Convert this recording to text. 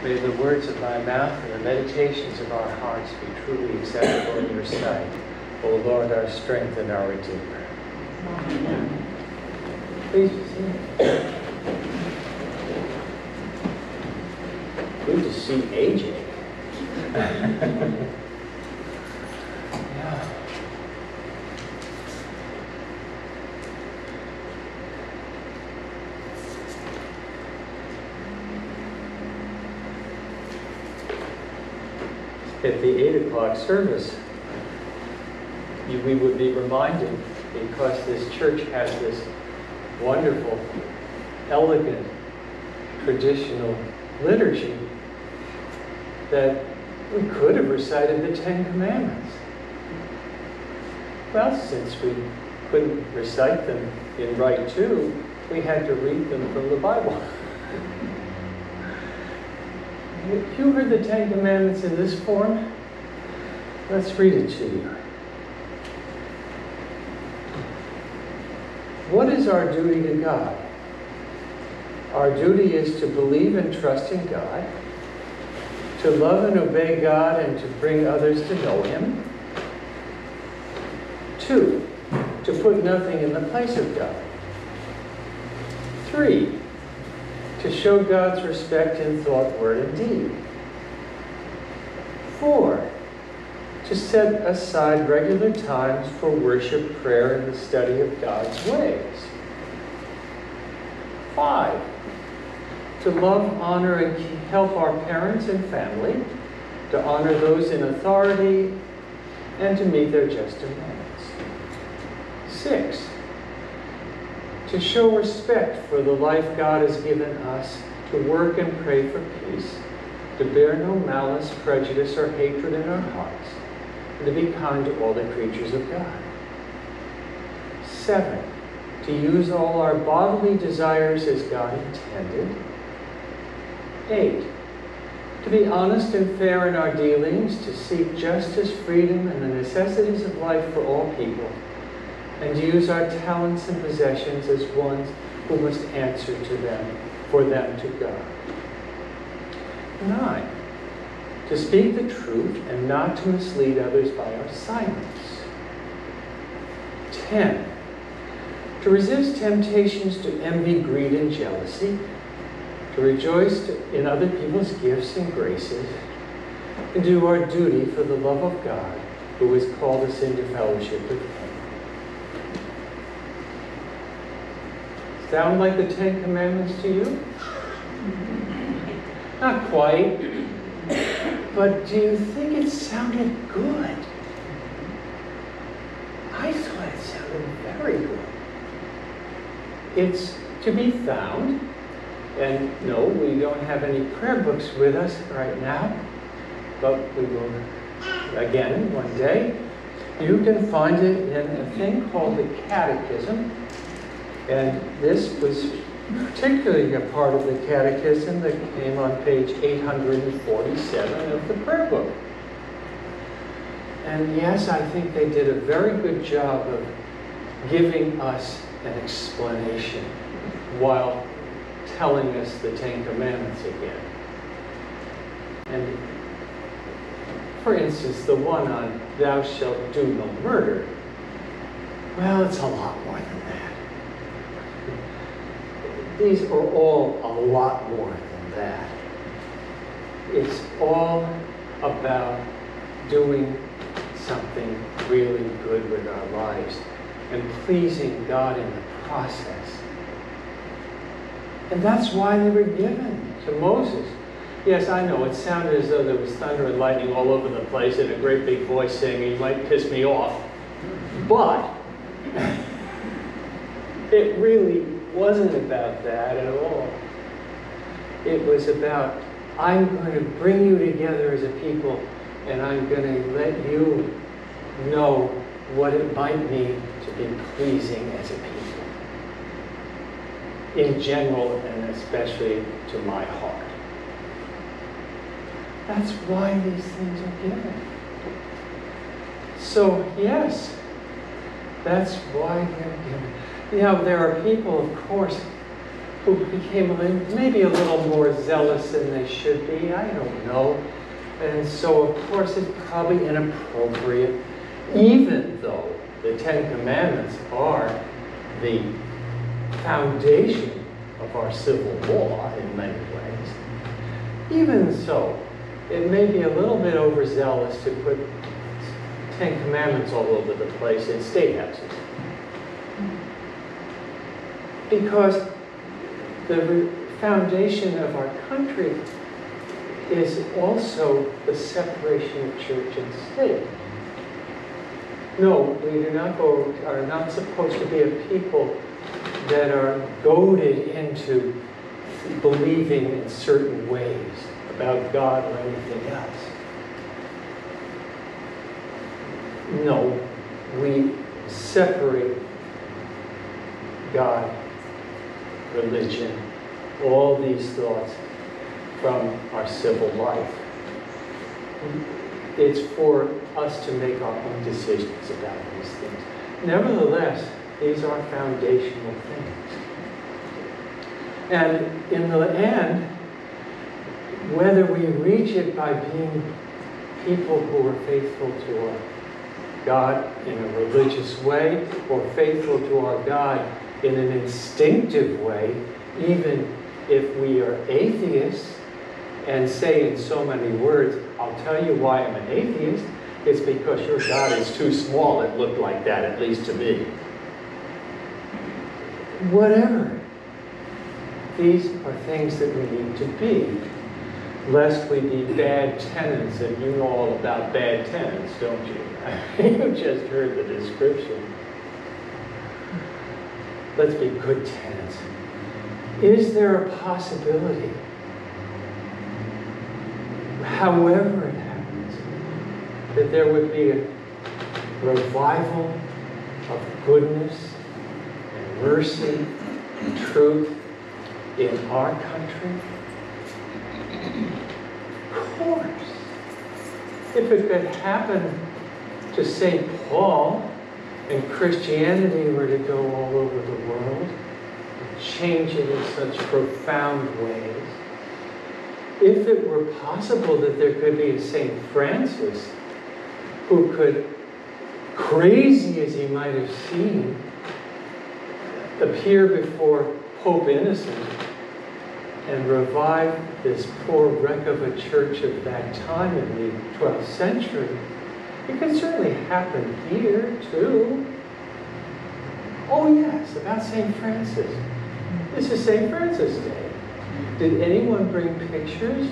May the words of my mouth and the meditations of our hearts be truly acceptable in your sight, O Lord, our strength and our Redeemer. Amen. Please be seated. Good to see AJ. Yeah. At the 8 o'clock service, we would be reminded, because this church has this wonderful, elegant, traditional liturgy, that we could have recited the Ten Commandments. Well, since we couldn't recite them in Rite 2, we had to read them from the Bible. Have you heard the Ten Commandments in this form? Let's read it to you. What is our duty to God? Our duty is to believe and trust in God, to love and obey God, and to bring others to know Him. 2, to put nothing in the place of God. 3, to show God's respect in thought, word, and deed. 4, to set aside regular times for worship, prayer, and the study of God's ways. 5, to love, honor, and help our parents and family, to honor those in authority, and to meet their just demands. 6, to show respect for the life God has given us, to work and pray for peace, to bear no malice, prejudice, or hatred in our hearts, and to be kind to all the creatures of God. 7, to use all our bodily desires as God intended. 8, to be honest and fair in our dealings, to seek justice, freedom, and the necessities of life for all people, and to use our talents and possessions as ones who must answer to them, for them to God. 9, to speak the truth and not to mislead others by our silence. 10, to resist temptations to envy, greed, and jealousy, to rejoice in other people's gifts and graces, and do our duty for the love of God, who has called us into fellowship with Him. Sound like the Ten Commandments to you? Not quite. But do you think it sounded good? I thought it sounded very good. It's to be found, and no, we don't have any prayer books with us right now, but we will again one day. You can find it in a thing called the Catechism, and this was particularly a part of the Catechism that came on page 847 of the prayer book. And yes, I think they did a very good job of giving us an explanation while telling us the Ten Commandments again. And for instance, the one on thou shalt do no murder, well, it's a lot more than that. These are all a lot more than that. It's all about doing something really good with our lives and pleasing God in the process. And that's why they were given to Moses. Yes, I know, it sounded as though there was thunder and lightning all over the place and a great big voice saying, "You might piss me off." But it really wasn't about that at all. It was about, I'm going to bring you together as a people, and I'm going to let you know what it might mean to be pleasing as a people, in general and especially to my heart. That's why these things are given. So yes, that's why they're given. You know, there are people, of course, who became maybe a little more zealous than they should be, I don't know. And so, of course, it's probably inappropriate, even though the Ten Commandments are the foundation of our civil law in many ways. Even so, it may be a little bit overzealous to put Ten Commandments all over the place in state houses. Because the foundation of our country is also the separation of church and state. No, we are not supposed to be a people that are goaded into believing in certain ways about God or anything else. No, we separate God, religion, all these thoughts from our civil life. It's for us to make our own decisions about these things. Nevertheless, these are foundational things. And in the end, whether we reach it by being people who are faithful to our God in a religious way, or faithful to our God in an instinctive way, even if we are atheists, and say in so many words, I'll tell you why I'm an atheist, it's because your God is too small, it looked like that, at least to me. Whatever. These are things that we need to be, lest we be bad tenants, and you know all about bad tenants, don't you? You just heard the description. Let's be good tenants. Is there a possibility, however it happens, that there would be a revival of goodness and mercy and truth in our country? Of course. If it could happen to St. Paul and Christianity were to go all over the world and change it in such profound ways, if it were possible that there could be a St. Francis who could, crazy as he might have seemed, appear before Pope Innocent and revive this poor wreck of a church of that time in the 12th century, it can certainly happen here too. Oh yes, about St. Francis. This is St. Francis Day. Did anyone bring pictures